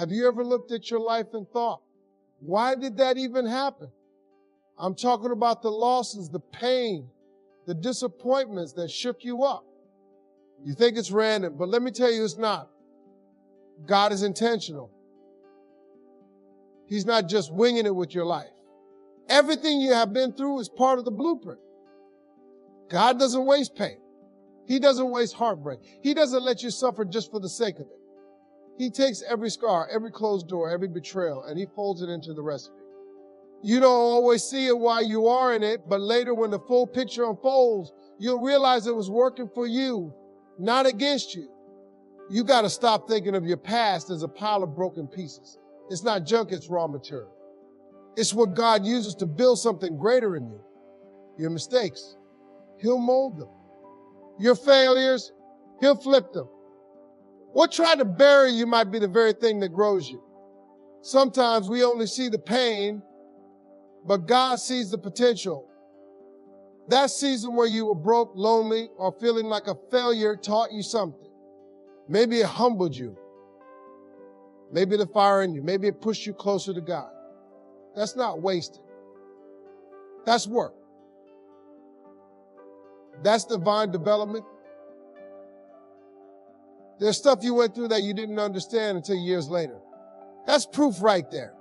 Have you ever looked at your life and thought, why did that even happen? I'm talking about the losses, the pain, the disappointments that shook you up. You think it's random, but let me tell you it's not. God is intentional. He's not just winging it with your life. Everything you have been through is part of the blueprint. God doesn't waste pain. He doesn't waste heartbreak. He doesn't let you suffer just for the sake of it. He takes every scar, every closed door, every betrayal, and he folds it into the recipe. You don't always see it while you are in it, but later when the full picture unfolds, you'll realize it was working for you, not against you. You got to stop thinking of your past as a pile of broken pieces. It's not junk, it's raw material. It's what God uses to build something greater in you. Your mistakes, he'll mold them. Your failures, he'll flip them. What tried to bury you might be the very thing that grows you. Sometimes we only see the pain, but God sees the potential. That season where you were broke, lonely, or feeling like a failure taught you something. Maybe it humbled you. Maybe the fire in you. Maybe it pushed you closer to God. That's not wasted. That's work. That's divine development. There's stuff you went through that you didn't understand until years later. That's proof right there.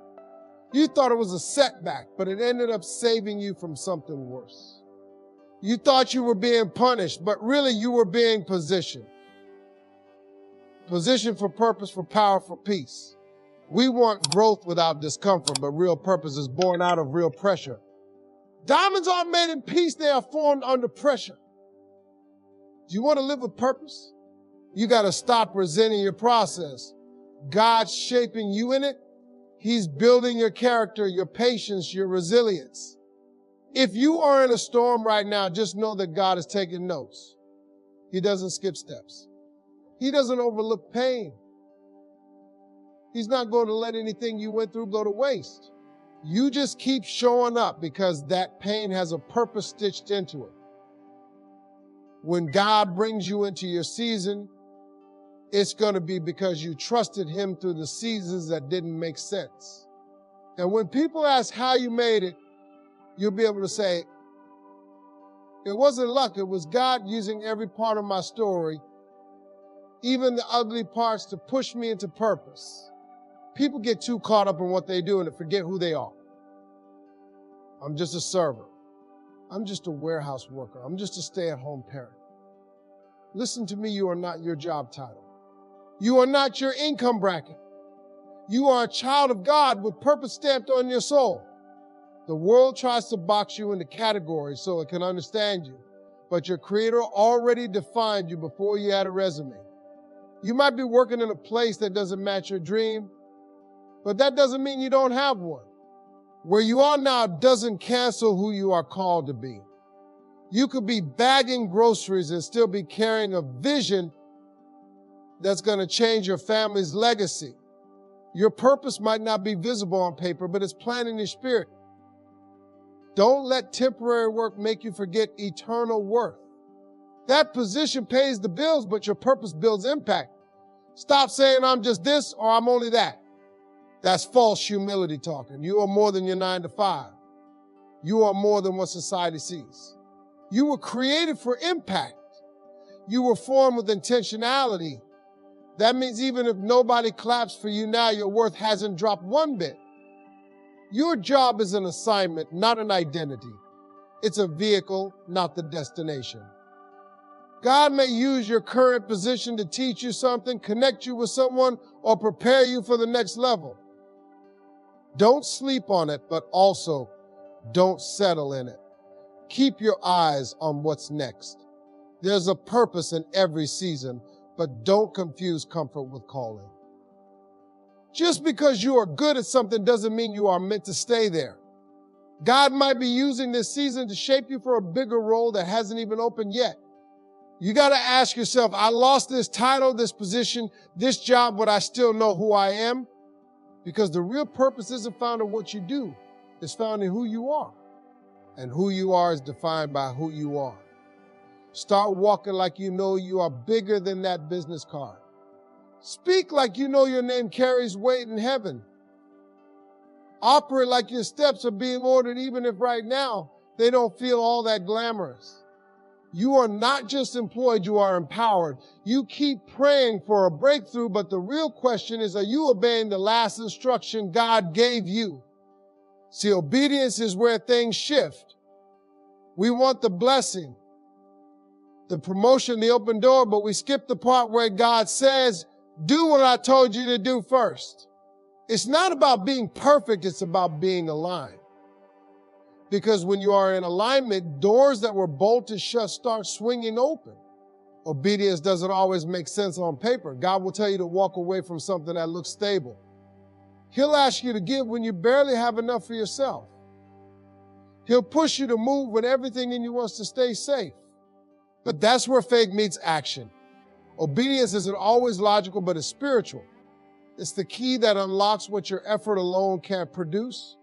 You thought it was a setback, but it ended up saving you from something worse. You thought you were being punished, but really you were being positioned. Positioned for purpose, for power, for peace. We want growth without discomfort, but real purpose is born out of real pressure. Diamonds aren't made in peace, they are formed under pressure. Do you want to live with purpose? You got to stop resenting your process. God's shaping you in it. He's building your character, your patience, your resilience. If you are in a storm right now, just know that God is taking notes. He doesn't skip steps. He doesn't overlook pain. He's not going to let anything you went through go to waste. You just keep showing up because that pain has a purpose stitched into it. When God brings you into your season, it's going to be because you trusted him through the seasons that didn't make sense. And when people ask how you made it, you'll be able to say, it wasn't luck, it was God using every part of my story, even the ugly parts, to push me into purpose. People get too caught up in what they do and forget who they are. I'm just a server. I'm just a warehouse worker. I'm just a stay-at-home parent. Listen to me, you are not your job title. You are not your income bracket. You are a child of God with purpose stamped on your soul. The world tries to box you into categories so it can understand you, but your Creator already defined you before you had a resume. You might be working in a place that doesn't match your dream, but that doesn't mean you don't have one. Where you are now doesn't cancel who you are called to be. You could be bagging groceries and still be carrying a vision that's going to change your family's legacy. Your purpose might not be visible on paper, but it's planted in your spirit. Don't let temporary work make you forget eternal worth. That position pays the bills, but your purpose builds impact. Stop saying I'm just this or I'm only that. That's false humility talking. You are more than your 9 to 5. You are more than what society sees. You were created for impact. You were formed with intentionality. That means even if nobody claps for you now, your worth hasn't dropped one bit. Your job is an assignment, not an identity. It's a vehicle, not the destination. God may use your current position to teach you something, connect you with someone, or prepare you for the next level. Don't sleep on it, but also don't settle in it. Keep your eyes on what's next. There's a purpose in every season, but don't confuse comfort with calling. Just because you are good at something doesn't mean you are meant to stay there. God might be using this season to shape you for a bigger role that hasn't even opened yet. You got to ask yourself, I lost this title, this position, this job, but I still know who I am? Because the real purpose isn't found in what you do. It's found in who you are. And who you are is defined by who you are. Start walking like you know you are bigger than that business card. Speak like you know your name carries weight in heaven. Operate like your steps are being ordered, even if right now they don't feel all that glamorous. You are not just employed, you are empowered. You keep praying for a breakthrough, but the real question is, are you obeying the last instruction God gave you? See, obedience is where things shift. We want the blessing, the promotion, the open door, but we skip the part where God says, do what I told you to do first. It's not about being perfect, it's about being aligned. Because when you are in alignment, doors that were bolted shut start swinging open. Obedience doesn't always make sense on paper. God will tell you to walk away from something that looks stable. He'll ask you to give when you barely have enough for yourself. He'll push you to move when everything in you wants to stay safe. But that's where faith meets action. Obedience isn't always logical, but it's spiritual. It's the key that unlocks what your effort alone can't produce.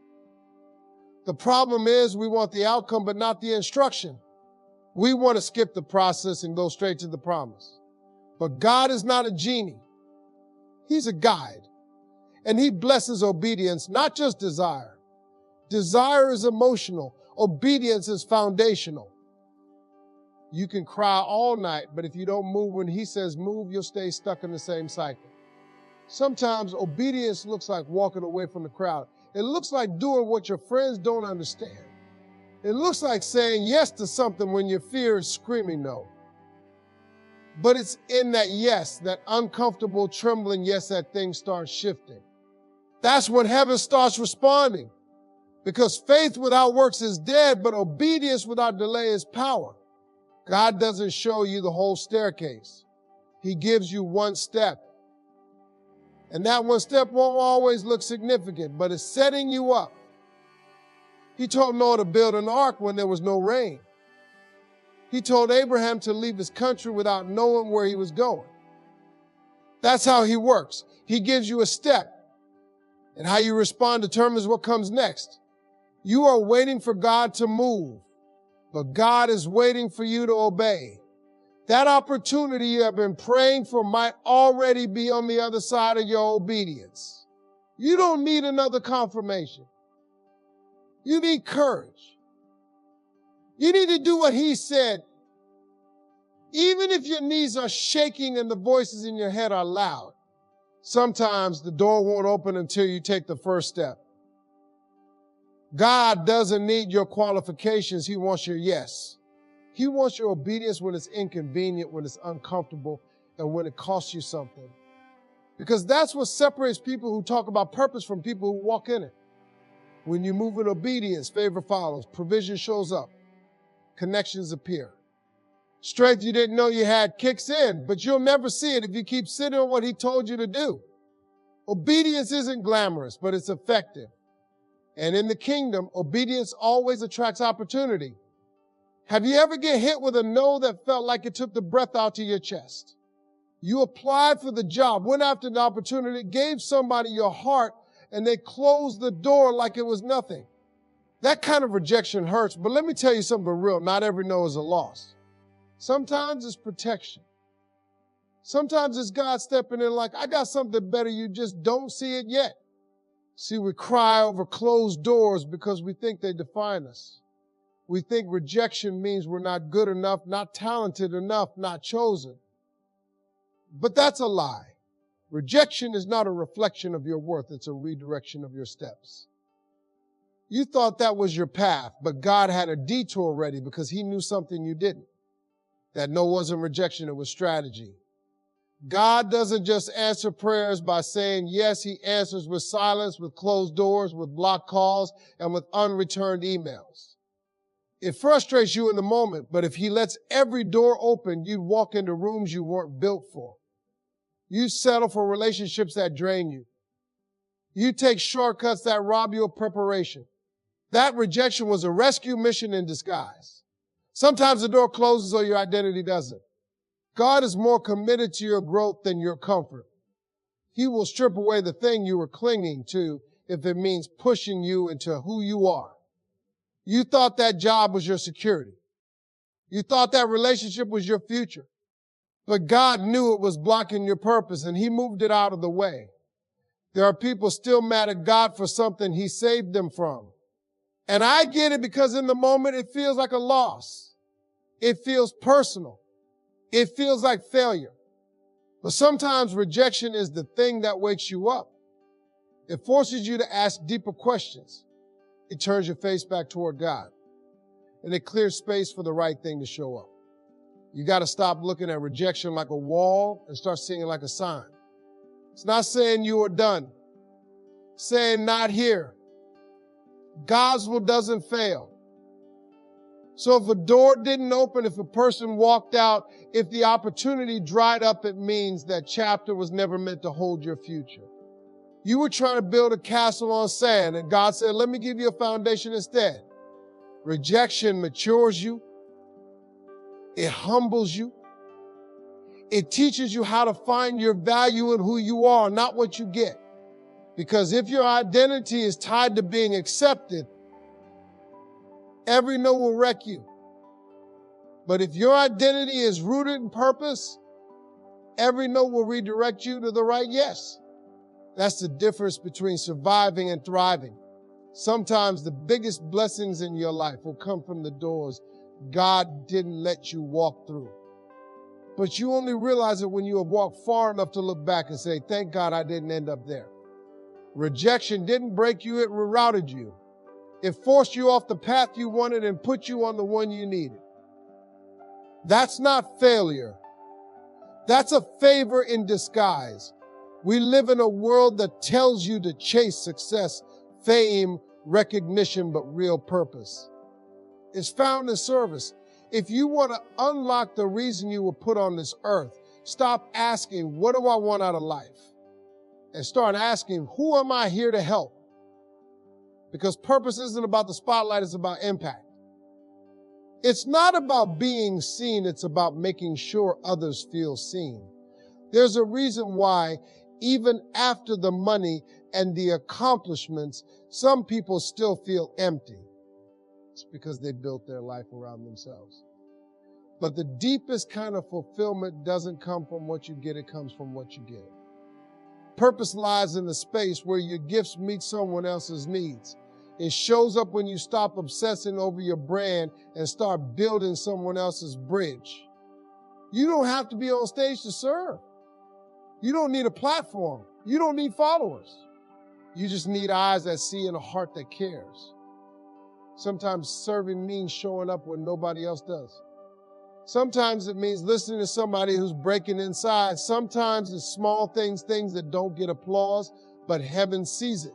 The problem is we want the outcome, but not the instruction. We want to skip the process and go straight to the promise. But God is not a genie. He's a guide. And he blesses obedience, not just desire. Desire is emotional. Obedience is foundational. You can cry all night, but if you don't move when he says move, you'll stay stuck in the same cycle. Sometimes obedience looks like walking away from the crowd. It looks like doing what your friends don't understand. It looks like saying yes to something when your fear is screaming no. But it's in that yes, that uncomfortable, trembling yes, that things start shifting. That's when heaven starts responding. Because faith without works is dead, but obedience without delay is power. God doesn't show you the whole staircase. He gives you one step. And that one step won't always look significant, but it's setting you up. He told Noah to build an ark when there was no rain. He told Abraham to leave his country without knowing where he was going. That's how he works. He gives you a step, and how you respond determines what comes next. You are waiting for God to move, but God is waiting for you to obey. That opportunity you have been praying for might already be on the other side of your obedience. You don't need another confirmation. You need courage. You need to do what he said. Even if your knees are shaking and the voices in your head are loud, sometimes the door won't open until you take the first step. God doesn't need your qualifications. He wants your yes. He wants your obedience when it's inconvenient, when it's uncomfortable, and when it costs you something. Because that's what separates people who talk about purpose from people who walk in it. When you move in obedience, favor follows, provision shows up, connections appear. Strength you didn't know you had kicks in, but you'll never see it if you keep sitting on what he told you to do. Obedience isn't glamorous, but it's effective. And in the kingdom, obedience always attracts opportunity. Have you ever get hit with a no that felt like it took the breath out of your chest? You applied for the job, went after the opportunity, gave somebody your heart, and they closed the door like it was nothing. That kind of rejection hurts, but let me tell you something real. Not every no is a loss. Sometimes it's protection. Sometimes it's God stepping in like, I got something better, you just don't see it yet. See, we cry over closed doors because we think they define us. We think rejection means we're not good enough, not talented enough, not chosen. But that's a lie. Rejection is not a reflection of your worth. It's a redirection of your steps. You thought that was your path, but God had a detour ready because he knew something you didn't. That no wasn't rejection, it was strategy. God doesn't just answer prayers by saying yes. He answers with silence, with closed doors, with blocked calls, and with unreturned emails. It frustrates you in the moment, but if he lets every door open, you'd walk into rooms you weren't built for. You settle for relationships that drain you. You take shortcuts that rob you of preparation. That rejection was a rescue mission in disguise. Sometimes the door closes or your identity doesn't. God is more committed to your growth than your comfort. He will strip away the thing you were clinging to if it means pushing you into who you are. You thought that job was your security. You thought that relationship was your future. But God knew it was blocking your purpose and he moved it out of the way. There are people still mad at God for something he saved them from. And I get it because in the moment it feels like a loss. It feels personal. It feels like failure. But sometimes rejection is the thing that wakes you up. It forces you to ask deeper questions. It turns your face back toward God. And it clears space for the right thing to show up. You got to stop looking at rejection like a wall and start seeing it like a sign. It's not saying you are done. It's saying not here. God's will doesn't fail. So if a door didn't open, if a person walked out, if the opportunity dried up, it means that chapter was never meant to hold your future. You were trying to build a castle on sand, and God said, let me give you a foundation instead. Rejection matures you. It humbles you. It teaches you how to find your value in who you are, not what you get. Because if your identity is tied to being accepted, every no will wreck you. But if your identity is rooted in purpose, every no will redirect you to the right yes. That's the difference between surviving and thriving. Sometimes the biggest blessings in your life will come from the doors God didn't let you walk through. But you only realize it when you have walked far enough to look back and say, thank God I didn't end up there. Rejection didn't break you, it rerouted you. It forced you off the path you wanted and put you on the one you needed. That's not failure. That's a favor in disguise. We live in a world that tells you to chase success, fame, recognition, but real purpose. It's found in service. If you want to unlock the reason you were put on this earth, stop asking, what do I want out of life? And start asking, who am I here to help? Because purpose isn't about the spotlight, it's about impact. It's not about being seen, it's about making sure others feel seen. There's a reason why, even after the money and the accomplishments, some people still feel empty. It's because they built their life around themselves. But the deepest kind of fulfillment doesn't come from what you get, it comes from what you give. Purpose lies in the space where your gifts meet someone else's needs. It shows up when you stop obsessing over your brand and start building someone else's bridge. You don't have to be on stage to serve. You don't need a platform. You don't need followers. You just need eyes that see and a heart that cares. Sometimes serving means showing up when nobody else does. Sometimes it means listening to somebody who's breaking inside. Sometimes it's small things that don't get applause, but heaven sees it.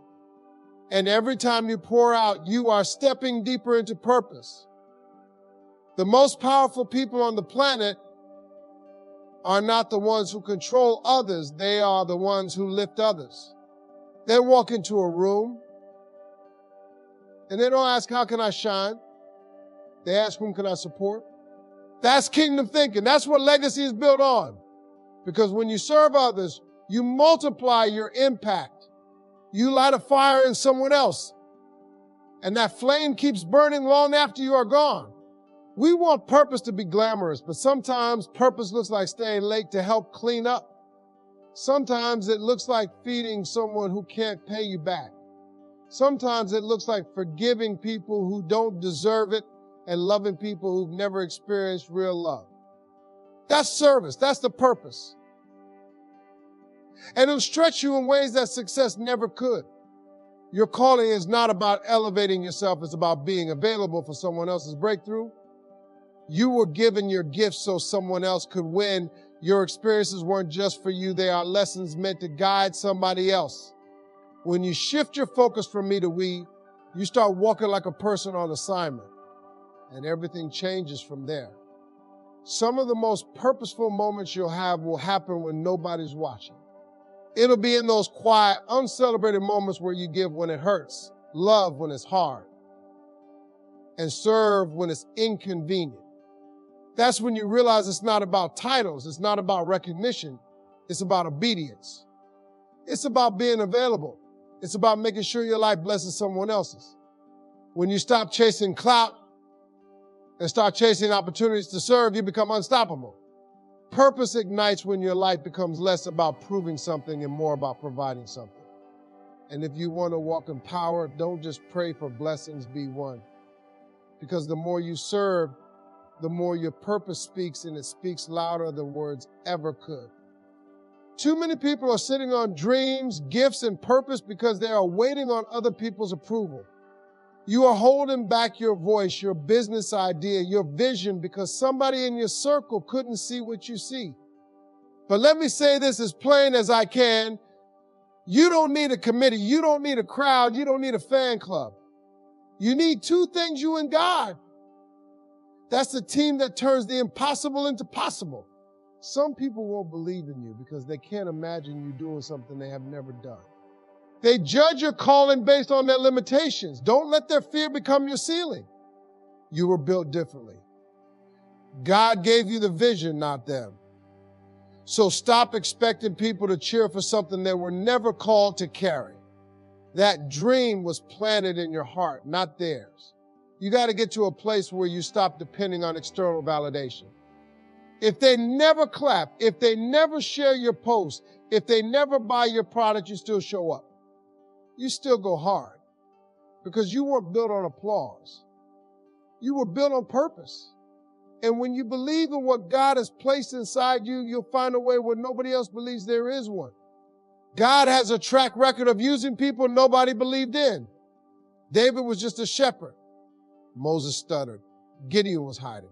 And every time you pour out, you are stepping deeper into purpose. The most powerful people on the planet are not the ones who control others. They are the ones who lift others. They walk into a room and they don't ask, how can I shine? They ask, whom can I support? That's kingdom thinking. That's what legacy is built on. Because when you serve others, you multiply your impact. You light a fire in someone else. And that flame keeps burning long after you are gone. We want purpose to be glamorous, but sometimes purpose looks like staying late to help clean up. Sometimes it looks like feeding someone who can't pay you back. Sometimes it looks like forgiving people who don't deserve it and loving people who've never experienced real love. That's service. That's the purpose. And it'll stretch you in ways that success never could. Your calling is not about elevating yourself. It's about being available for someone else's breakthrough. You were given your gifts so someone else could win. Your experiences weren't just for you. They are lessons meant to guide somebody else. When you shift your focus from me to we, you start walking like a person on assignment. And everything changes from there. Some of the most purposeful moments you'll have will happen when nobody's watching. It'll be in those quiet, uncelebrated moments where you give when it hurts, love when it's hard, and serve when it's inconvenient. That's when you realize it's not about titles, it's not about recognition, it's about obedience. It's about being available. It's about making sure your life blesses someone else's. When you stop chasing clout and start chasing opportunities to serve, you become unstoppable. Purpose ignites when your life becomes less about proving something and more about providing something. And if you want to walk in power, don't just pray for blessings, be one. Because the more you serve, the more your purpose speaks, and it speaks louder than words ever could. Too many people are sitting on dreams, gifts, and purpose because they are waiting on other people's approval. You are holding back your voice, your business idea, your vision because somebody in your circle couldn't see what you see. But let me say this as plain as I can. You don't need a committee. You don't need a crowd. You don't need a fan club. You need two things, you and God. That's the team that turns the impossible into possible. Some people won't believe in you because they can't imagine you doing something they have never done. They judge your calling based on their limitations. Don't let their fear become your ceiling. You were built differently. God gave you the vision, not them. So stop expecting people to cheer for something they were never called to carry. That dream was planted in your heart, not theirs. You got to get to a place where you stop depending on external validation. If they never clap, if they never share your post, if they never buy your product, you still show up. You still go hard because you weren't built on applause. You were built on purpose. And when you believe in what God has placed inside you, you'll find a way where nobody else believes there is one. God has a track record of using people nobody believed in. David was just a shepherd. Moses stuttered. Gideon was hiding.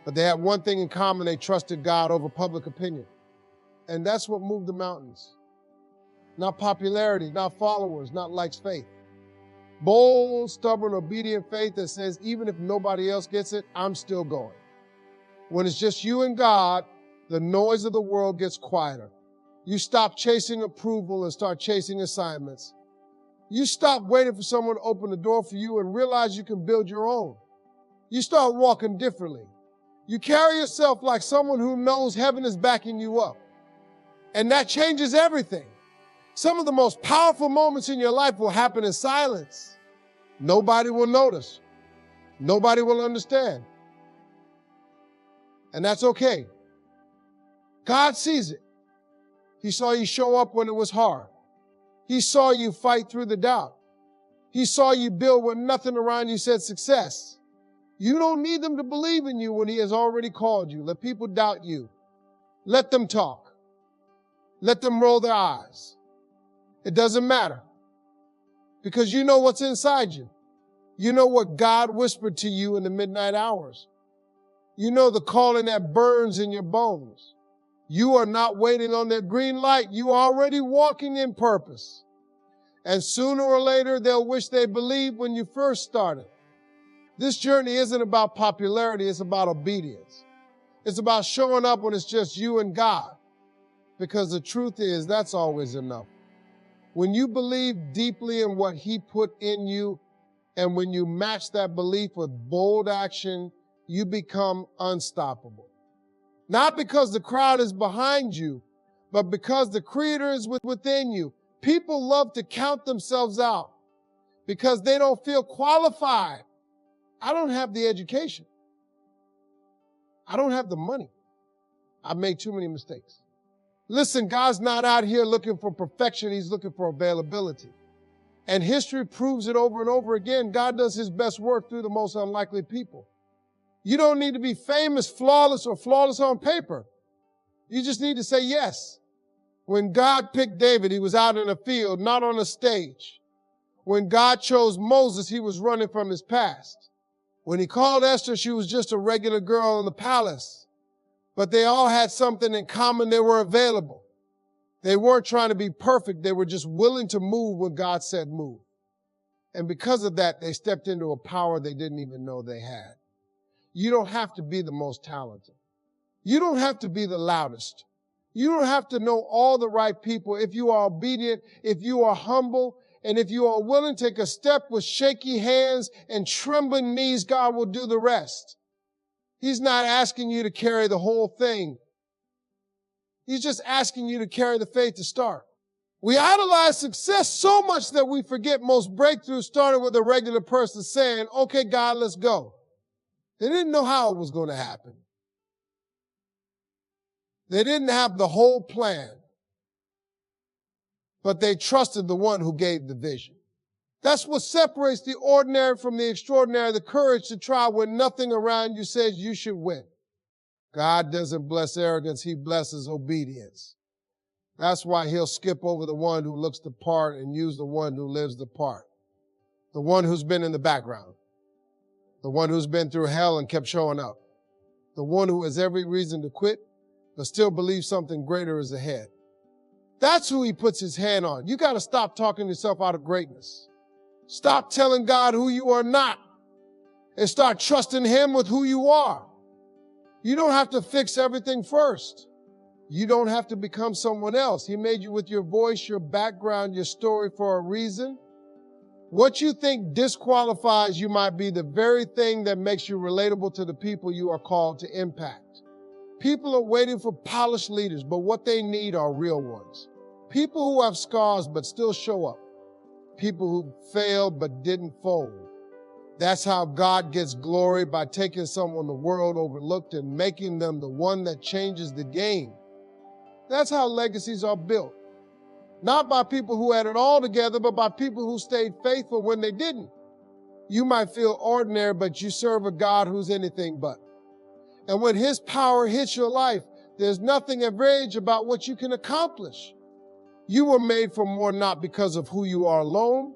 But they had one thing in common. They trusted God over public opinion. And that's what moved the mountains. Not popularity, not followers, not likes, faith. Bold, stubborn, obedient faith that says, even if nobody else gets it, I'm still going. When it's just you and God, the noise of the world gets quieter. You stop chasing approval and start chasing assignments. You stop waiting for someone to open the door for you and realize you can build your own. You start walking differently. You carry yourself like someone who knows heaven is backing you up. And that changes everything. Some of the most powerful moments in your life will happen in silence. Nobody will notice. Nobody will understand. And that's okay. God sees it. He saw you show up when it was hard. He saw you fight through the doubt. He saw you build when nothing around you said success. You don't need them to believe in you when He has already called you. Let people doubt you. Let them talk. Let them roll their eyes. It doesn't matter because you know what's inside you. You know what God whispered to you in the midnight hours. You know the calling that burns in your bones. You are not waiting on their green light. You are already walking in purpose. And sooner or later, they'll wish they believed when you first started. This journey isn't about popularity. It's about obedience. It's about showing up when it's just you and God. Because the truth is, that's always enough. When you believe deeply in what He put in you, and when you match that belief with bold action, you become unstoppable. Not because the crowd is behind you, but because the Creator is within you. People love to count themselves out because they don't feel qualified. I don't have the education. I don't have the money. I've made too many mistakes. Listen, God's not out here looking for perfection. He's looking for availability. And history proves it over and over again. God does His best work through the most unlikely people. You don't need to be famous, flawless, or flawless on paper. You just need to say yes. When God picked David, he was out in a field, not on a stage. When God chose Moses, he was running from his past. When He called Esther, she was just a regular girl in the palace. But they all had something in common. They were available. They weren't trying to be perfect. They were just willing to move when God said move. And because of that, they stepped into a power they didn't even know they had. You don't have to be the most talented. You don't have to be the loudest. You don't have to know all the right people. If you are obedient, if you are humble, and if you are willing to take a step with shaky hands and trembling knees, God will do the rest. He's not asking you to carry the whole thing. He's just asking you to carry the faith to start. We idolize success so much that we forget most breakthroughs started with a regular person saying, okay, God, let's go. They didn't know how it was going to happen. They didn't have the whole plan, but they trusted the one who gave the vision. That's what separates the ordinary from the extraordinary, the courage to try when nothing around you says you should win. God doesn't bless arrogance, he blesses obedience. That's why he'll skip over the one who looks the part and use the one who lives the part. The one who's been in the background. The one who's been through hell and kept showing up. The one who has every reason to quit, but still believes something greater is ahead. That's who he puts his hand on. You got to stop talking yourself out of greatness. Stop telling God who you are not and start trusting him with who you are. You don't have to fix everything first. You don't have to become someone else. He made you with your voice, your background, your story for a reason. What you think disqualifies you might be the very thing that makes you relatable to the people you are called to impact. People are waiting for polished leaders, but what they need are real ones. People who have scars but still show up. People who failed but didn't fold. That's how God gets glory, by taking someone the world overlooked and making them the one that changes the game. That's how legacies are built. Not by people who had it all together, but by people who stayed faithful when they didn't. You might feel ordinary, but you serve a God who's anything but. And when his power hits your life, there's nothing average about what you can accomplish. You were made for more, not because of who you are alone,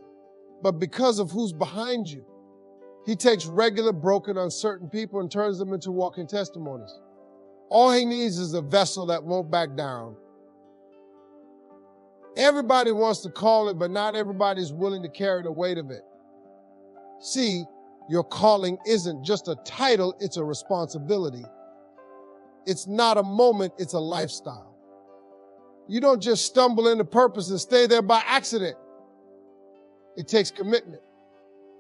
but because of who's behind you. He takes regular, broken, uncertain people and turns them into walking testimonies. All he needs is a vessel that won't back down. Everybody wants to call it, but not everybody's willing to carry the weight of it. See, your calling isn't just a title, it's a responsibility. It's not a moment, it's a lifestyle. You don't just stumble into purpose and stay there by accident. It takes commitment.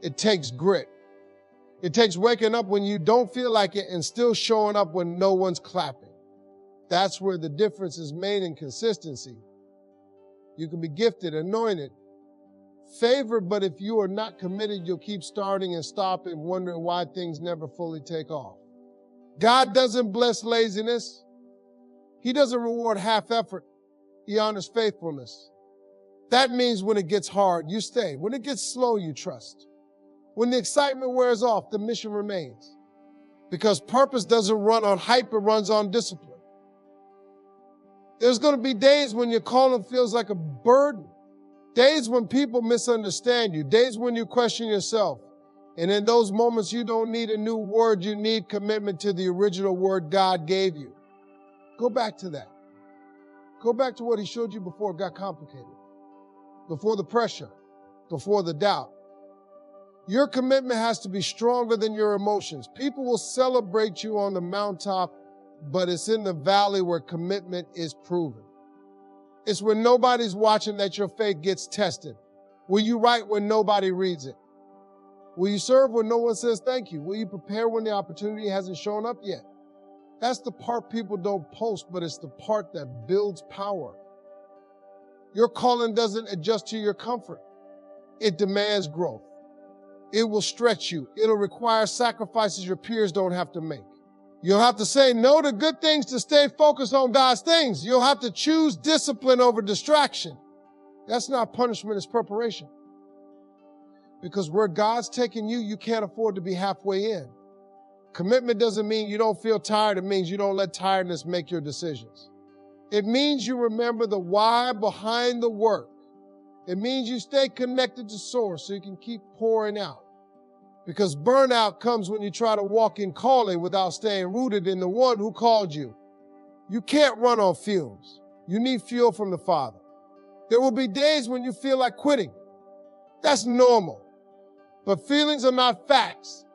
It takes grit. It takes waking up when you don't feel like it and still showing up when no one's clapping. That's where the difference is made in consistency. You can be gifted, anointed, favored, but if you are not committed, you'll keep starting and stopping, wondering why things never fully take off. God doesn't bless laziness. He doesn't reward half effort. He honors faithfulness. That means when it gets hard, you stay. When it gets slow, you trust. When the excitement wears off, the mission remains. Because purpose doesn't run on hype, it runs on discipline. There's going to be days when your calling feels like a burden. Days when people misunderstand you. Days when you question yourself. And in those moments, you don't need a new word. You need commitment to the original word God gave you. Go back to that. Go back to what he showed you before it got complicated. Before the pressure. Before the doubt. Your commitment has to be stronger than your emotions. People will celebrate you on the mountaintop, but it's in the valley where commitment is proven. It's when nobody's watching that your faith gets tested. Will you write when nobody reads it? Will you serve when no one says thank you? Will you prepare when the opportunity hasn't shown up yet? That's the part people don't post, but it's the part that builds power. Your calling doesn't adjust to your comfort. It demands growth. It will stretch you. It'll require sacrifices your peers don't have to make. You'll have to say no to good things to stay focused on God's things. You'll have to choose discipline over distraction. That's not punishment, it's preparation. Because where God's taking you, you can't afford to be halfway in. Commitment doesn't mean you don't feel tired. It means you don't let tiredness make your decisions. It means you remember the why behind the work. It means you stay connected to source so you can keep pouring out. Because burnout comes when you try to walk in calling without staying rooted in the one who called you. You can't run on fumes. You need fuel from the Father. There will be days when you feel like quitting. That's normal. But feelings are not facts.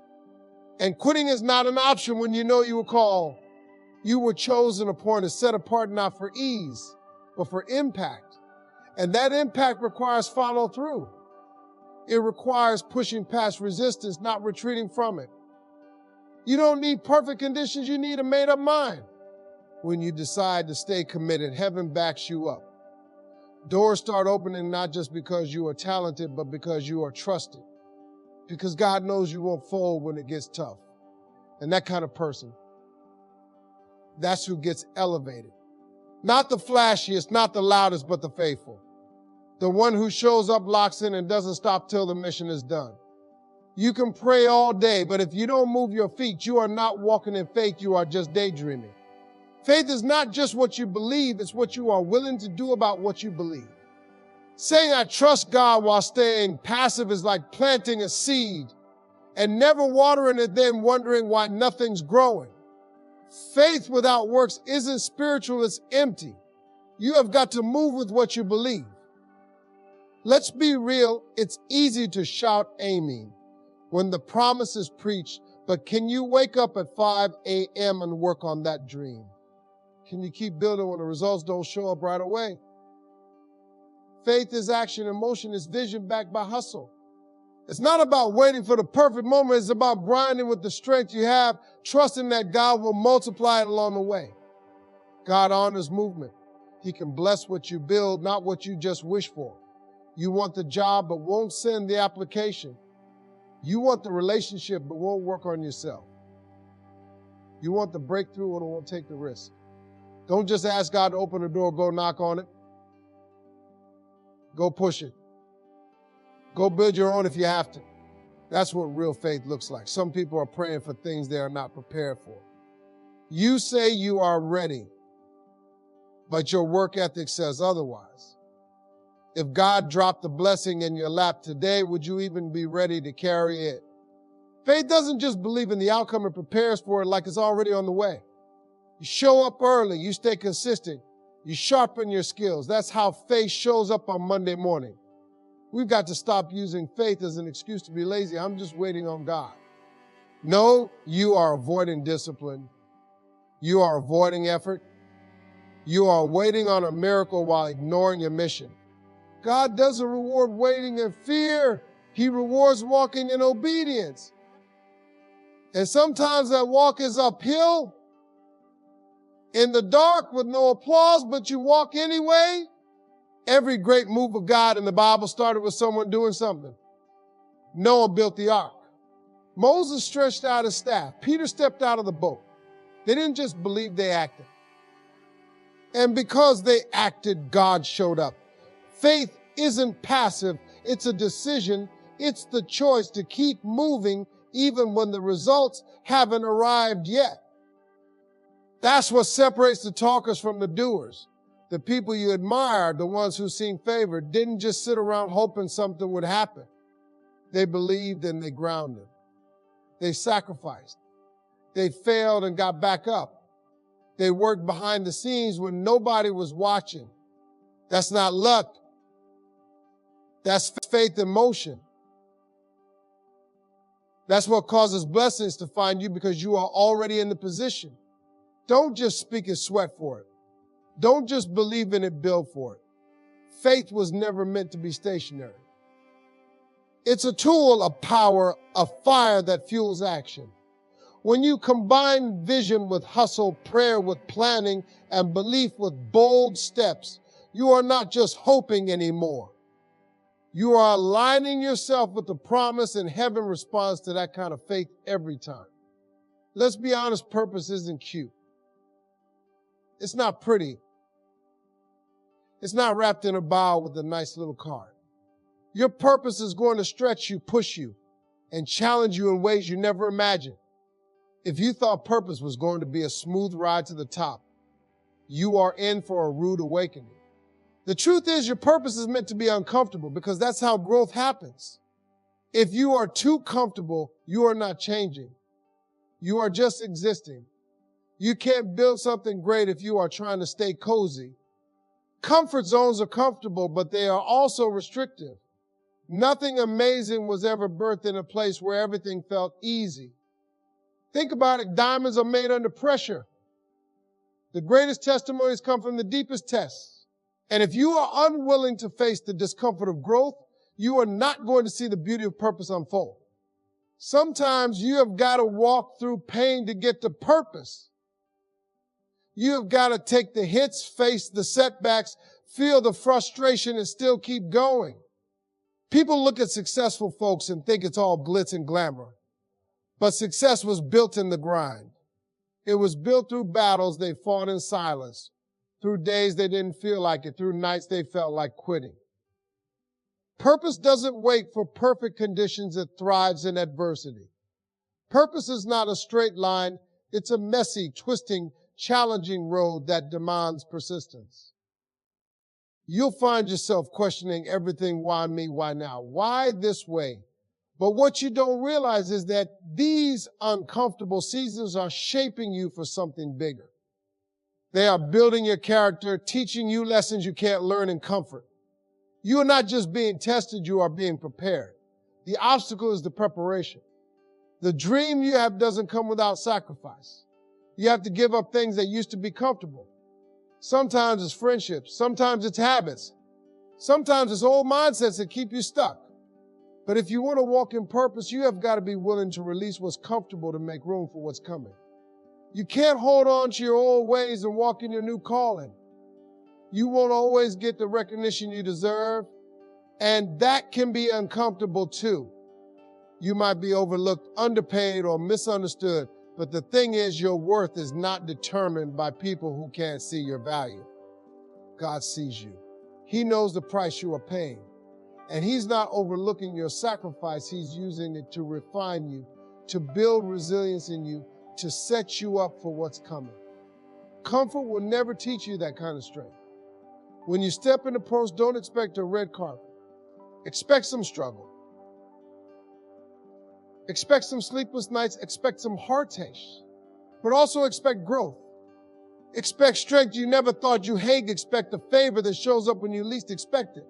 And quitting is not an option when you know you were called. You were chosen, appointed, set apart not for ease, but for impact. And that impact requires follow through. It requires pushing past resistance, not retreating from it. You don't need perfect conditions, you need a made-up mind. When you decide to stay committed, heaven backs you up. Doors start opening not just because you are talented, but because you are trusted. Because God knows you won't fold when it gets tough. And that kind of person, that's who gets elevated. Not the flashiest, not the loudest, but the faithful. The one who shows up, locks in, and doesn't stop till the mission is done. You can pray all day, but if you don't move your feet, you are not walking in faith, you are just daydreaming. Faith is not just what you believe, it's what you are willing to do about what you believe. Saying I trust God while staying passive is like planting a seed and never watering it, then wondering why nothing's growing. Faith without works isn't spiritual, it's empty. You have got to move with what you believe. Let's be real, it's easy to shout amen when the promise is preached, but can you wake up at 5 a.m. and work on that dream? Can you keep building when the results don't show up right away? Faith is action, emotion is vision backed by hustle. It's not about waiting for the perfect moment. It's about grinding with the strength you have, trusting that God will multiply it along the way. God honors movement. He can bless what you build, not what you just wish for. You want the job, but won't send the application. You want the relationship, but won't work on yourself. You want the breakthrough and won't take the risk. Don't just ask God to open the door, go knock on it. Go push it. Go build your own if you have to. That's what real faith looks like. Some people are praying for things they are not prepared for. You say you are ready, but your work ethic says otherwise. If God dropped the blessing in your lap today, would you even be ready to carry it? Faith doesn't just believe in the outcome, it prepares for it like it's already on the way. You show up early, you stay consistent, you sharpen your skills. That's how faith shows up on Monday morning. We've got to stop using faith as an excuse to be lazy. I'm just waiting on God. No, you are avoiding discipline. You are avoiding effort. You are waiting on a miracle while ignoring your mission. God doesn't reward waiting in fear. He rewards walking in obedience. And sometimes that walk is uphill, in the dark with no applause, but you walk anyway. Every great move of God in the Bible started with someone doing something. Noah built the ark. Moses stretched out his staff. Peter stepped out of the boat. They didn't just believe, they acted. And because they acted, God showed up. Faith isn't passive. It's a decision. It's the choice to keep moving even when the results haven't arrived yet. That's what separates the talkers from the doers. The people you admire, the ones who seem favored, didn't just sit around hoping something would happen. They believed and they grounded. They sacrificed. They failed and got back up. They worked behind the scenes when nobody was watching. That's not luck. That's faith in motion. That's what causes blessings to find you, because you are already in the position. Don't just speak and sweat for it. Don't just believe in it, build for it. Faith was never meant to be stationary. It's a tool, a power, a fire that fuels action. When you combine vision with hustle, prayer with planning, and belief with bold steps, you are not just hoping anymore. You are aligning yourself with the promise, and heaven responds to that kind of faith every time. Let's be honest, purpose isn't cute. It's not pretty. It's not wrapped in a bow with a nice little card. Your purpose is going to stretch you, push you, and challenge you in ways you never imagined. If you thought purpose was going to be a smooth ride to the top, you are in for a rude awakening. The truth is, your purpose is meant to be uncomfortable, because that's how growth happens. If you are too comfortable, you are not changing. You are just existing. You can't build something great if you are trying to stay cozy. Comfort zones are comfortable, but they are also restrictive. Nothing amazing was ever birthed in a place where everything felt easy. Think about it. Diamonds are made under pressure. The greatest testimonies come from the deepest tests. And if you are unwilling to face the discomfort of growth, you are not going to see the beauty of purpose unfold. Sometimes you have got to walk through pain to get to purpose. You have got to take the hits, face the setbacks, feel the frustration, and still keep going. People look at successful folks and think it's all glitz and glamour. But success was built in the grind. It was built through battles they fought in silence, Through days they didn't feel like it. Through nights they felt like quitting. Purpose doesn't wait for perfect conditions. It thrives in adversity. Purpose is not a straight line. It's a messy, twisting, challenging road that demands persistence. You'll find yourself questioning everything. Why me? Why now? Why this way? But what you don't realize is that these uncomfortable seasons are shaping you for something bigger. They are building your character, teaching you lessons you can't learn in comfort. You are not just being tested, you are being prepared. The obstacle is the preparation. The dream you have doesn't come without sacrifice. You have to give up things that used to be comfortable. Sometimes it's friendships. Sometimes it's habits. Sometimes it's old mindsets that keep you stuck. But if you want to walk in purpose, you have got to be willing to release what's comfortable to make room for what's coming. You can't hold on to your old ways and walk in your new calling. You won't always get the recognition you deserve, and that can be uncomfortable too. You might be overlooked, underpaid, or misunderstood, but the thing is, your worth is not determined by people who can't see your value. God sees you. He knows the price you are paying, and He's not overlooking your sacrifice. He's using it to refine you, to build resilience in you, to set you up for what's coming. Comfort will never teach you that kind of strength. When you step into post, don't expect a red carpet. Expect some struggle. Expect some sleepless nights. Expect some heartaches. But also expect growth. Expect strength you never thought you had. Expect a favor that shows up when you least expect it.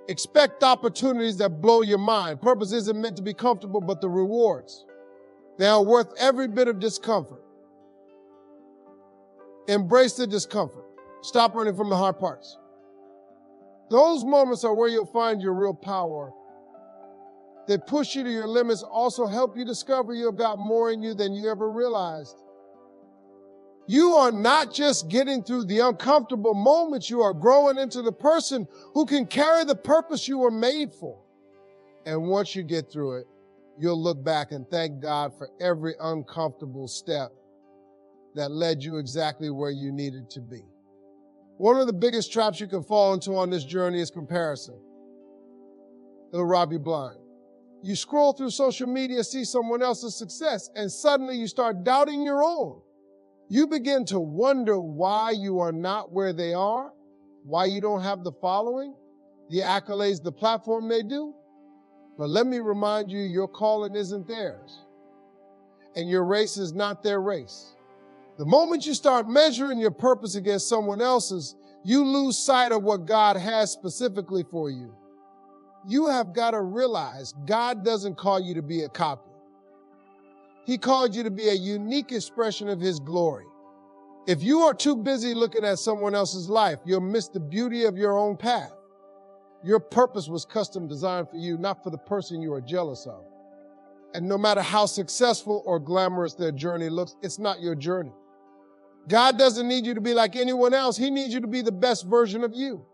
Expect opportunities that blow your mind. Purpose isn't meant to be comfortable, but the rewards, they are worth every bit of discomfort. Embrace the discomfort. Stop running from the hard parts. Those moments are where you'll find your real power. They push you to your limits, also help you discover you've got more in you than you ever realized. You are not just getting through the uncomfortable moments, you are growing into the person who can carry the purpose you were made for. And once you get through it, you'll look back and thank God for every uncomfortable step that led you exactly where you needed to be. One of the biggest traps you can fall into on this journey is comparison. It'll rob you blind. You scroll through social media, see someone else's success, and suddenly you start doubting your own. You begin to wonder why you are not where they are, why you don't have the following, the accolades, the platform they do. But let me remind you, your calling isn't theirs, and your race is not their race. The moment you start measuring your purpose against someone else's, you lose sight of what God has specifically for you. You have got to realize God doesn't call you to be a copy. He called you to be a unique expression of His glory. If you are too busy looking at someone else's life, you'll miss the beauty of your own path. Your purpose was custom designed for you, not for the person you are jealous of. And no matter how successful or glamorous their journey looks, it's not your journey. God doesn't need you to be like anyone else. He needs you to be the best version of you.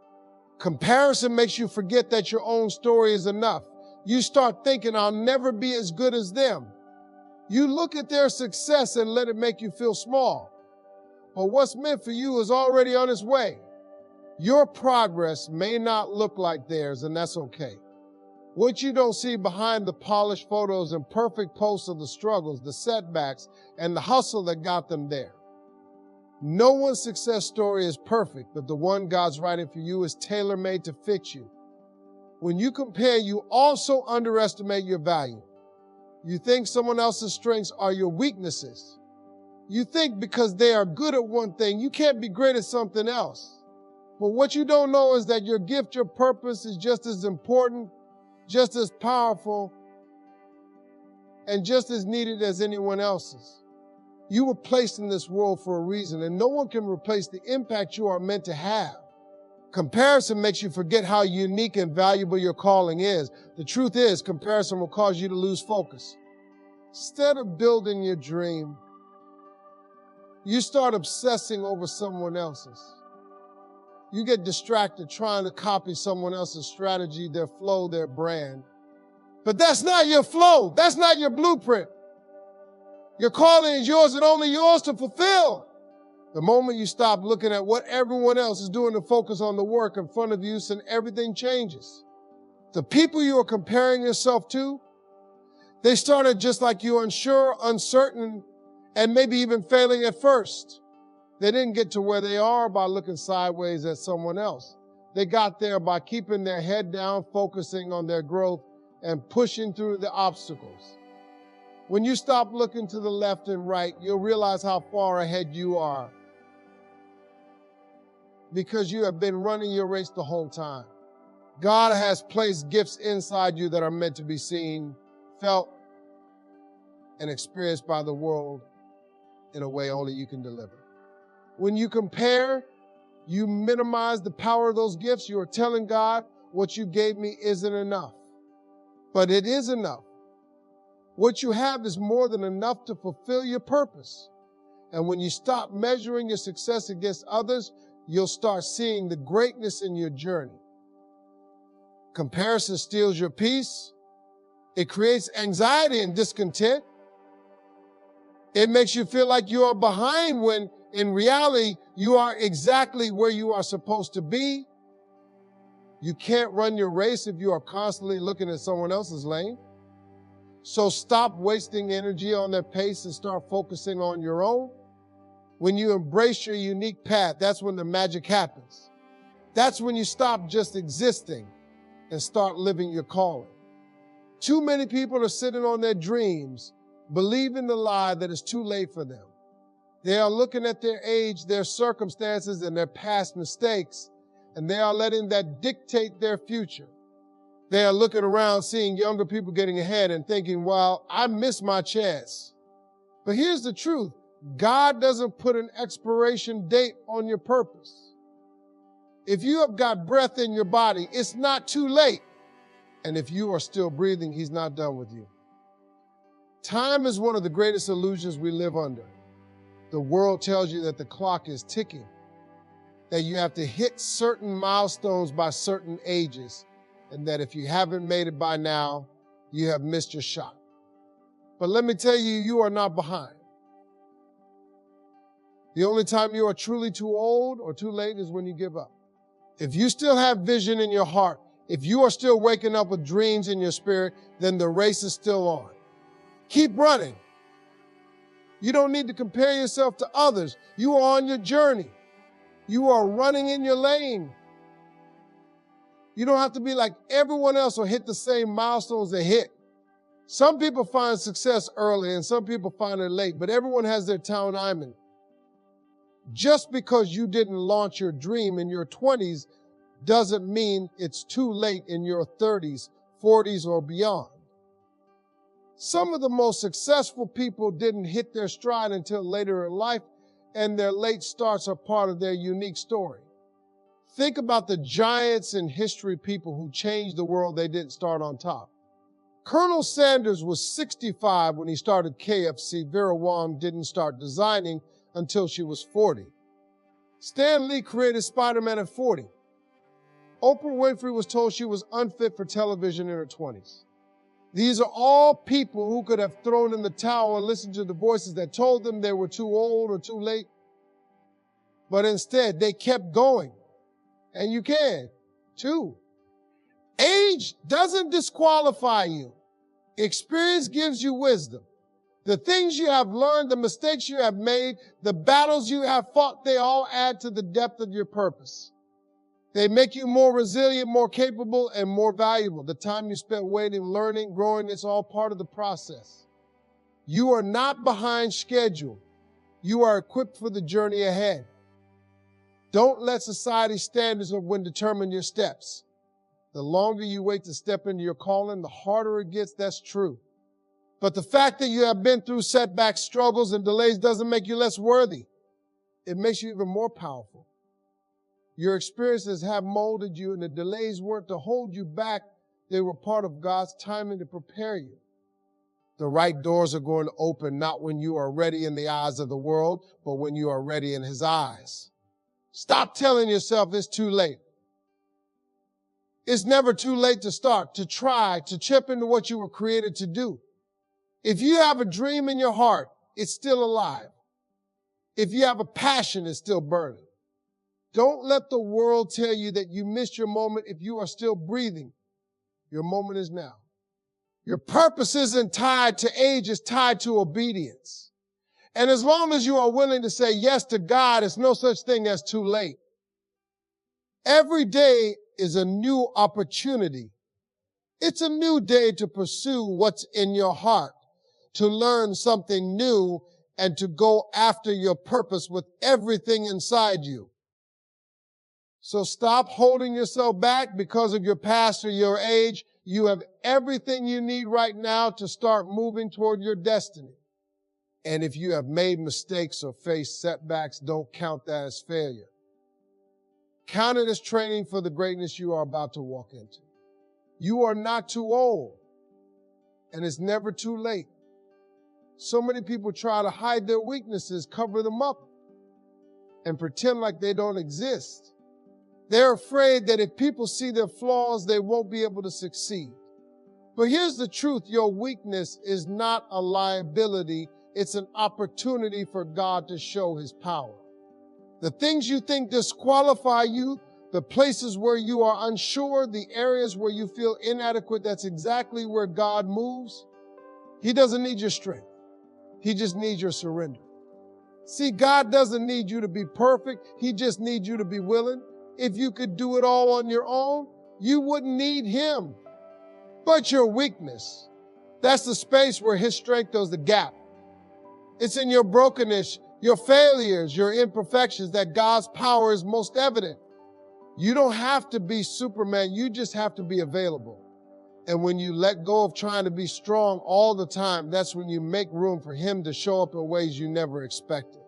Comparison makes you forget that your own story is enough. You start thinking, I'll never be as good as them. You look at their success and let it make you feel small. But what's meant for you is already on its way. Your progress may not look like theirs, and that's okay. What you don't see behind the polished photos and perfect posts of the struggles, the setbacks, and the hustle that got them there. No one's success story is perfect, but the one God's writing for you is tailor-made to fit you. When you compare, you also underestimate your value. You think someone else's strengths are your weaknesses. You think because they are good at one thing, you can't be great at something else. But what you don't know is that your gift, your purpose is just as important, just as powerful, and just as needed as anyone else's. You were placed in this world for a reason, and no one can replace the impact you are meant to have. Comparison makes you forget how unique and valuable your calling is. The truth is, comparison will cause you to lose focus. Instead of building your dream, you start obsessing over someone else's. You get distracted trying to copy someone else's strategy, their flow, their brand. But that's not your flow. That's not your blueprint. Your calling is yours and only yours to fulfill. The moment you stop looking at what everyone else is doing to focus on the work in front of you, then everything changes. The people you are comparing yourself to, they started just like you, unsure, uncertain, and maybe even failing at first. They didn't get to where they are by looking sideways at someone else. They got there by keeping their head down, focusing on their growth, and pushing through the obstacles. When you stop looking to the left and right, you'll realize how far ahead you are, because you have been running your race the whole time. God has placed gifts inside you that are meant to be seen, felt, and experienced by the world in a way only you can deliver. When you compare, you minimize the power of those gifts. You are telling God, what you gave me isn't enough. But it is enough. What you have is more than enough to fulfill your purpose. And when you stop measuring your success against others, you'll start seeing the greatness in your journey. Comparison steals your peace. It creates anxiety and discontent. It makes you feel like you are behind when in reality, you are exactly where you are supposed to be. You can't run your race if you are constantly looking at someone else's lane. So stop wasting energy on their pace and start focusing on your own. When you embrace your unique path, that's when the magic happens. That's when you stop just existing and start living your calling. Too many people are sitting on their dreams, believing the lie that it's too late for them. They are looking at their age, their circumstances, and their past mistakes, and they are letting that dictate their future. They are looking around, seeing younger people getting ahead and thinking, well, I missed my chance. But here's the truth. God doesn't put an expiration date on your purpose. If you have got breath in your body, it's not too late. And if you are still breathing, He's not done with you. Time is one of the greatest illusions we live under. The world tells you that the clock is ticking, that you have to hit certain milestones by certain ages, and that if you haven't made it by now, you have missed your shot. But let me tell you, you are not behind. The only time you are truly too old or too late is when you give up. If you still have vision in your heart, if you are still waking up with dreams in your spirit, then the race is still on. Keep running. You don't need to compare yourself to others. You are on your journey. You are running in your lane. You don't have to be like everyone else or hit the same milestones they hit. Some people find success early and some people find it late, but everyone has their timing. Just because you didn't launch your dream in your 20s doesn't mean it's too late in your 30s, 40s, or beyond. Some of the most successful people didn't hit their stride until later in life, and their late starts are part of their unique story. Think about the giants in history, people who changed the world. They didn't start on top. Colonel Sanders was 65 when he started KFC. Vera Wang didn't start designing until she was 40. Stan Lee created Spider-Man at 40. Oprah Winfrey was told she was unfit for television in her 20s. These are all people who could have thrown in the towel and listened to the voices that told them they were too old or too late. But instead, they kept going. And you can, too. Age doesn't disqualify you. Experience gives you wisdom. The things you have learned, the mistakes you have made, the battles you have fought, they all add to the depth of your purpose. They make you more resilient, more capable, and more valuable. The time you spent waiting, learning, growing, it's all part of the process. You are not behind schedule. You are equipped for the journey ahead. Don't let society's standards of when determine your steps. The longer you wait to step into your calling, the harder it gets. That's true. But the fact that you have been through setbacks, struggles, and delays doesn't make you less worthy. It makes you even more powerful. Your experiences have molded you, and the delays weren't to hold you back. They were part of God's timing to prepare you. The right doors are going to open not when you are ready in the eyes of the world, but when you are ready in His eyes. Stop telling yourself it's too late. It's never too late to start, to try, to chip into what you were created to do. If you have a dream in your heart, it's still alive. If you have a passion, it's still burning. Don't let the world tell you that you missed your moment. If you are still breathing, your moment is now. Your purpose isn't tied to age, it's tied to obedience. And as long as you are willing to say yes to God, it's no such thing as too late. Every day is a new opportunity. It's a new day to pursue what's in your heart, to learn something new, and to go after your purpose with everything inside you. So stop holding yourself back because of your past or your age. You have everything you need right now to start moving toward your destiny. And if you have made mistakes or faced setbacks, don't count that as failure. Count it as training for the greatness you are about to walk into. You are not too old, and it's never too late. So many people try to hide their weaknesses, cover them up, and pretend like they don't exist. They're afraid that if people see their flaws, they won't be able to succeed. But here's the truth. Your weakness is not a liability. It's an opportunity for God to show his power. The things you think disqualify you, the places where you are unsure, the areas where you feel inadequate, that's exactly where God moves. He doesn't need your strength. He just needs your surrender. See, God doesn't need you to be perfect. He just needs you to be willing. If you could do it all on your own, you wouldn't need him. But your weakness, that's the space where his strength fills the gap. It's in your brokenness, your failures, your imperfections that God's power is most evident. You don't have to be Superman. You just have to be available. And when you let go of trying to be strong all the time, that's when you make room for him to show up in ways you never expected.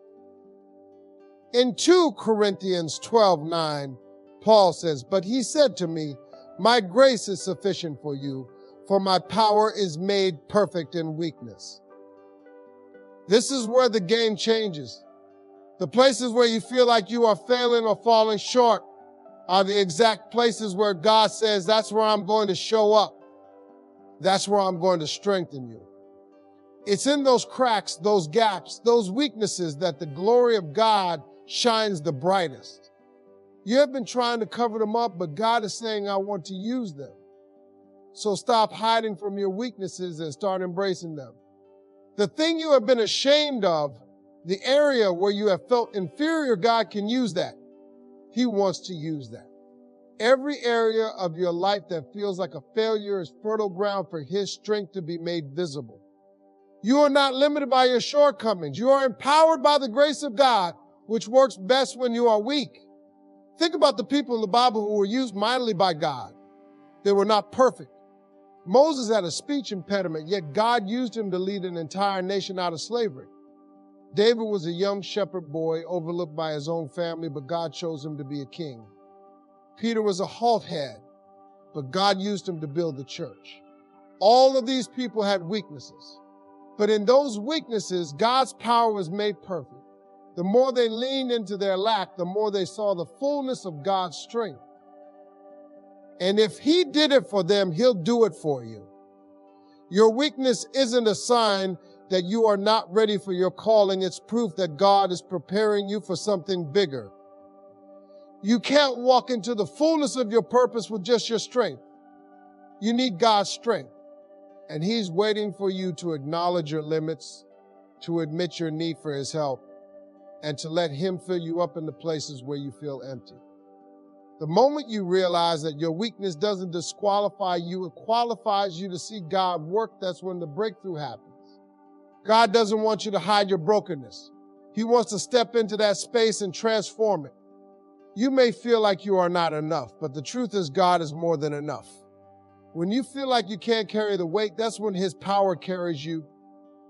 In 2 Corinthians 12:9, Paul says, "But he said to me, my grace is sufficient for you, for my power is made perfect in weakness." This is where the game changes. The places where you feel like you are failing or falling short are the exact places where God says, that's where I'm going to show up. That's where I'm going to strengthen you. It's in those cracks, those gaps, those weaknesses that the glory of God shines the brightest. You have been trying to cover them up, but God is saying, I want to use them. So stop hiding from your weaknesses and start embracing them. The thing you have been ashamed of, the area where you have felt inferior, God can use that. He wants to use that. Every area of your life that feels like a failure is fertile ground for his strength to be made visible. You are not limited by your shortcomings. You are empowered by the grace of God, which works best when you are weak. Think about the people in the Bible who were used mightily by God. They were not perfect. Moses had a speech impediment, yet God used him to lead an entire nation out of slavery. David was a young shepherd boy overlooked by his own family, but God chose him to be a king. Peter was a halt head, but God used him to build the church. All of these people had weaknesses, but in those weaknesses, God's power was made perfect. The more they leaned into their lack, the more they saw the fullness of God's strength. And if he did it for them, he'll do it for you. Your weakness isn't a sign that you are not ready for your calling. It's proof that God is preparing you for something bigger. You can't walk into the fullness of your purpose with just your strength. You need God's strength. And he's waiting for you to acknowledge your limits, to admit your need for his help, and to let him fill you up in the places where you feel empty. The moment you realize that your weakness doesn't disqualify you, it qualifies you to see God work, that's when the breakthrough happens. God doesn't want you to hide your brokenness. He wants to step into that space and transform it. You may feel like you are not enough, but the truth is God is more than enough. When you feel like you can't carry the weight, that's when his power carries you.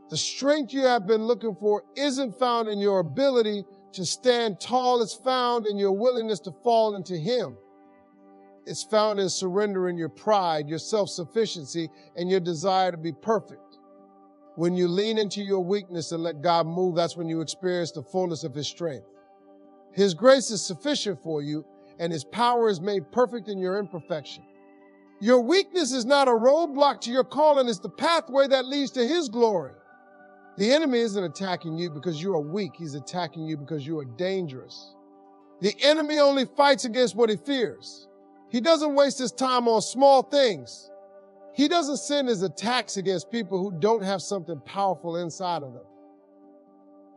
The strength you have been looking for isn't found in your ability to stand tall. It's found in your willingness to fall into him. It's found in surrendering your pride, your self-sufficiency, and your desire to be perfect. When you lean into your weakness and let God move, that's when you experience the fullness of his strength. His grace is sufficient for you, and his power is made perfect in your imperfection. Your weakness is not a roadblock to your calling. It's the pathway that leads to his glory. The enemy isn't attacking you because you are weak. He's attacking you because you are dangerous. The enemy only fights against what he fears. He doesn't waste his time on small things. He doesn't send his attacks against people who don't have something powerful inside of them.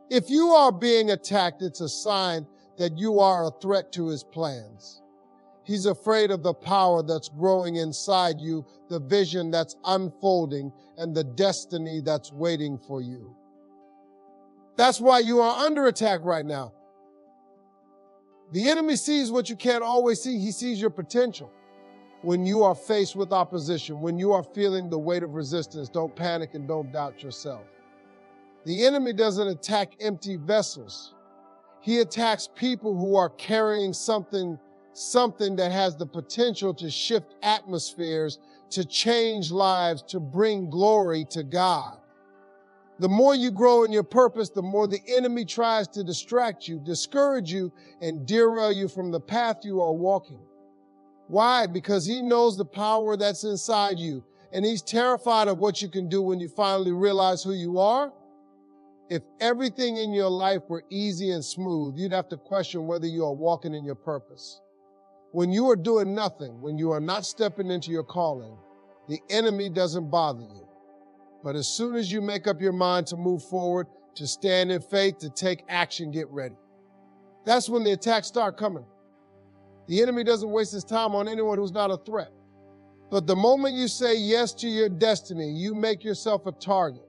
If you are being attacked, it's a sign that you are a threat to his plans. He's afraid of the power that's growing inside you, the vision that's unfolding, and the destiny that's waiting for you. That's why you are under attack right now. The enemy sees what you can't always see. He sees your potential. When you are faced with opposition, when you are feeling the weight of resistance, don't panic and don't doubt yourself. The enemy doesn't attack empty vessels. He attacks people who are carrying something that has the potential to shift atmospheres, to change lives, to bring glory to God. The more you grow in your purpose, the more the enemy tries to distract you, discourage you, and derail you from the path you are walking. Why? Because he knows the power that's inside you, and he's terrified of what you can do when you finally realize who you are. If everything in your life were easy and smooth, you'd have to question whether you are walking in your purpose. When you are doing nothing, when you are not stepping into your calling, the enemy doesn't bother you. But as soon as you make up your mind to move forward, to stand in faith, to take action, get ready. That's when the attacks start coming. The enemy doesn't waste his time on anyone who's not a threat. But the moment you say yes to your destiny, you make yourself a target.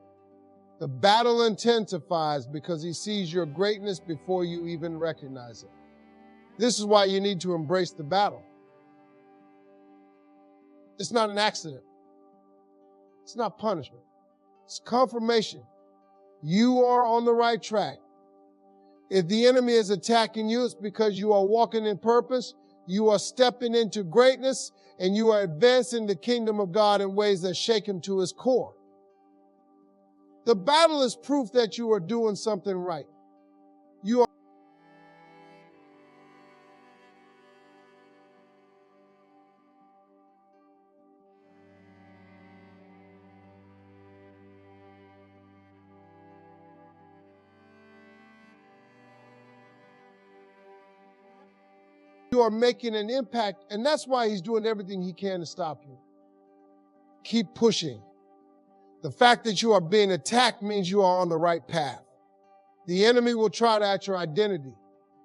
The battle intensifies because he sees your greatness before you even recognize it. This is why you need to embrace the battle. It's not an accident. It's not punishment. It's confirmation. You are on the right track. If the enemy is attacking you, it's because you are walking in purpose, you are stepping into greatness, and you are advancing the kingdom of God in ways that shake him to his core. The battle is proof that you are doing something right. You are making an impact, and that's why he's doing everything he can to stop you. Keep pushing. The fact that you are being attacked means you are on the right path. The enemy will try to at your identity.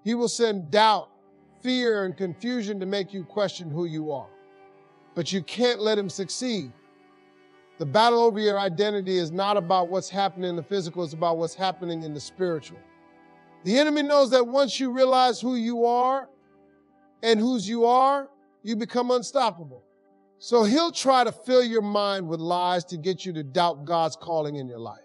He will send doubt, fear, and confusion to make you question who you are. But you can't let him succeed. The battle over your identity is not about what's happening in the physical, it's about what's happening in the spiritual. The enemy knows that once you realize who you are and whose you are, you become unstoppable. So he'll try to fill your mind with lies to get you to doubt God's calling in your life.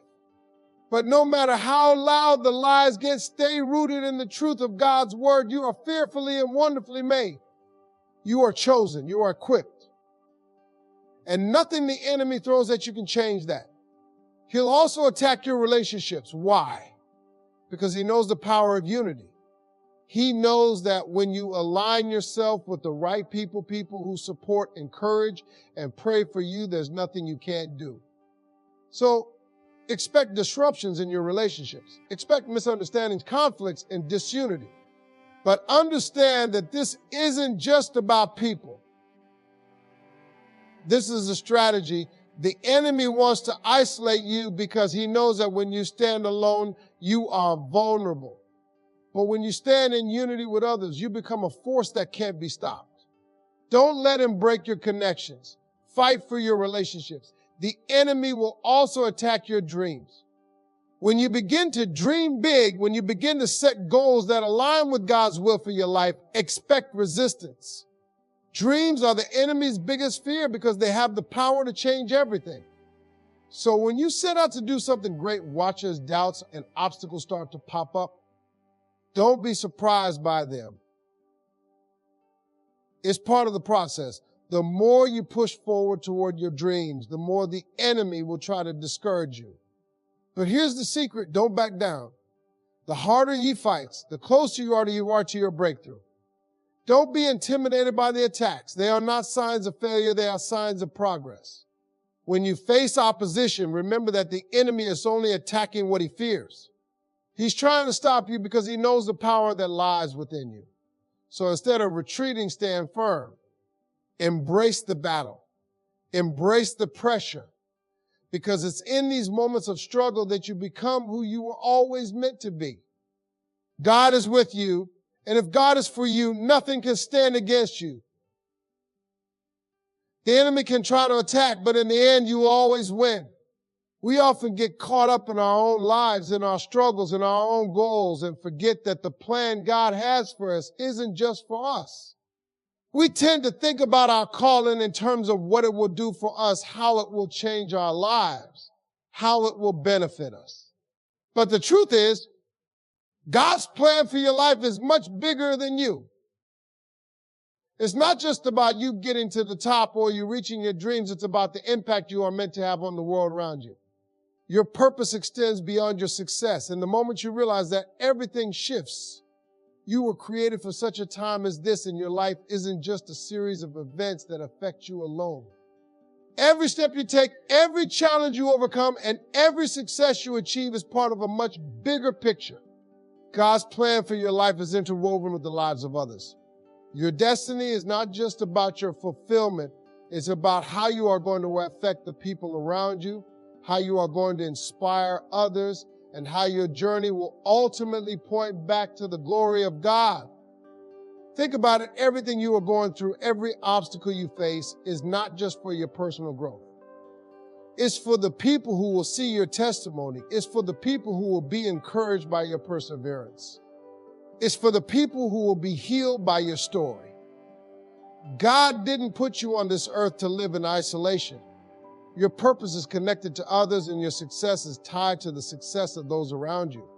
But no matter how loud the lies get, stay rooted in the truth of God's word. You are fearfully and wonderfully made. You are chosen. You are equipped. And nothing the enemy throws at you can change that. He'll also attack your relationships. Why? Because he knows the power of unity. He knows that when you align yourself with the right people who support, encourage, and pray for you, there's nothing you can't do. So expect disruptions in your relationships. Expect misunderstandings, conflicts, and disunity. But understand that this isn't just about people. This is a strategy. The enemy wants to isolate you because he knows that when you stand alone, you are vulnerable. But when you stand in unity with others, you become a force that can't be stopped. Don't let him break your connections. Fight for your relationships. The enemy will also attack your dreams. When you begin to dream big, when you begin to set goals that align with God's will for your life, expect resistance. Dreams are the enemy's biggest fear because they have the power to change everything. So when you set out to do something great, watch as doubts and obstacles start to pop up. Don't be surprised by them. It's part of the process. The more you push forward toward your dreams, the more the enemy will try to discourage you. But here's the secret. Don't back down. The harder he fights, the closer you are to your breakthrough. Don't be intimidated by the attacks. They are not signs of failure. They are signs of progress. When you face opposition, remember that the enemy is only attacking what he fears. He's trying to stop you because he knows the power that lies within you. So instead of retreating, stand firm. Embrace the battle. Embrace the pressure. Because it's in these moments of struggle that you become who you were always meant to be. God is with you, and if God is for you, nothing can stand against you. The enemy can try to attack, but in the end, you will always win. We often get caught up in our own lives, in our struggles, in our own goals, and forget that the plan God has for us isn't just for us. We tend to think about our calling in terms of what it will do for us, how it will change our lives, how it will benefit us. But the truth is, God's plan for your life is much bigger than you. It's not just about you getting to the top or you reaching your dreams. It's about the impact you are meant to have on the world around you. Your purpose extends beyond your success. And the moment you realize that, everything shifts. You were created for such a time as this, and your life isn't just a series of events that affect you alone. Every step you take, every challenge you overcome, and every success you achieve is part of a much bigger picture. God's plan for your life is interwoven with the lives of others. Your destiny is not just about your fulfillment. It's about how you are going to affect the people around you, how you are going to inspire others, and how your journey will ultimately point back to the glory of God. Think about it. Everything you are going through, every obstacle you face is not just for your personal growth. It's for the people who will see your testimony. It's for the people who will be encouraged by your perseverance. It's for the people who will be healed by your story. God didn't put you on this earth to live in isolation. Your purpose is connected to others, and your success is tied to the success of those around you.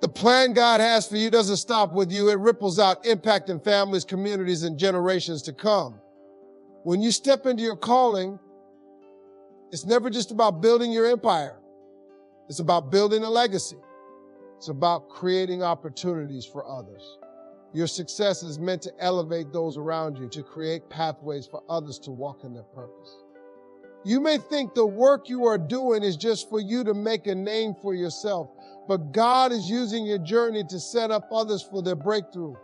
The plan God has for you doesn't stop with you. It ripples out, impacting families, communities, and generations to come. When you step into your calling, it's never just about building your empire. It's about building a legacy. It's about creating opportunities for others. Your success is meant to elevate those around you, to create pathways for others to walk in their purpose. You may think the work you are doing is just for you to make a name for yourself, but God is using your journey to set up others for their breakthrough.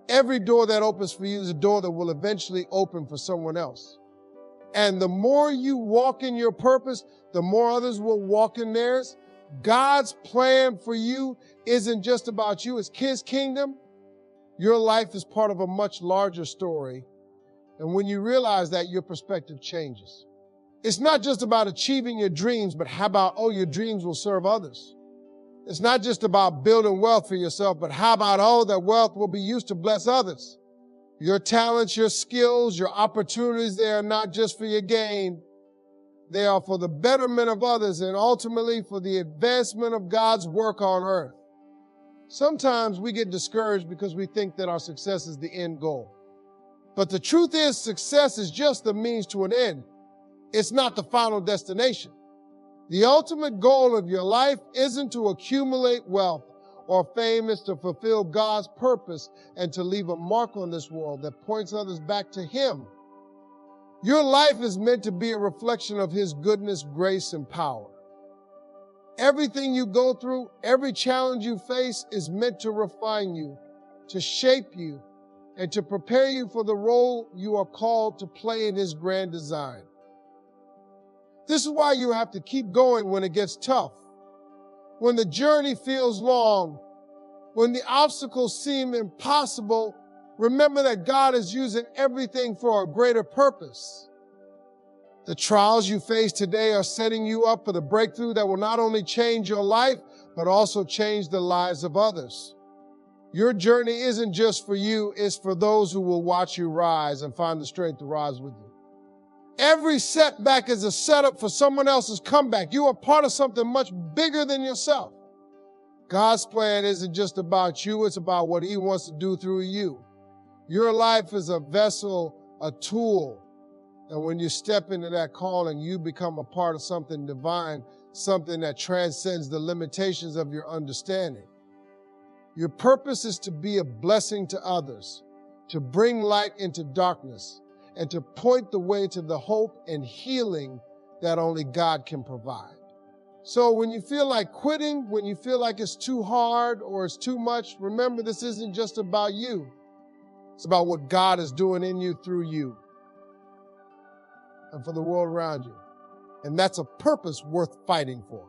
Every door that opens for you is a door that will eventually open for someone else. And the more you walk in your purpose, the more others will walk in theirs. God's plan for you isn't just about you. It's His kingdom. Your life is part of a much larger story. And when you realize that, your perspective changes. It's not just about achieving your dreams, but how about, your dreams will serve others. It's not just about building wealth for yourself, but how about, that wealth will be used to bless others. Your talents, your skills, your opportunities, they are not just for your gain. They are for the betterment of others and ultimately for the advancement of God's work on earth. Sometimes we get discouraged because we think that our success is the end goal. But the truth is, success is just the means to an end. It's not the final destination. The ultimate goal of your life isn't to accumulate wealth or fame. It's to fulfill God's purpose and to leave a mark on this world that points others back to Him. Your life is meant to be a reflection of His goodness, grace, and power. Everything you go through, every challenge you face is meant to refine you, to shape you, and to prepare you for the role you are called to play in His grand design. This is why you have to keep going when it gets tough, when the journey feels long, when the obstacles seem impossible. Remember that God is using everything for a greater purpose. The trials you face today are setting you up for the breakthrough that will not only change your life, but also change the lives of others. Your journey isn't just for you, it's for those who will watch you rise and find the strength to rise with you. Every setback is a setup for someone else's comeback. You are part of something much bigger than yourself. God's plan isn't just about you, it's about what He wants to do through you. Your life is a vessel, a tool. And when you step into that calling, you become a part of something divine, something that transcends the limitations of your understanding. Your purpose is to be a blessing to others, to bring light into darkness, and to point the way to the hope and healing that only God can provide. So when you feel like quitting, when you feel like it's too hard or it's too much, remember this isn't just about you. It's about what God is doing in you, through you, and for the world around you. And that's a purpose worth fighting for.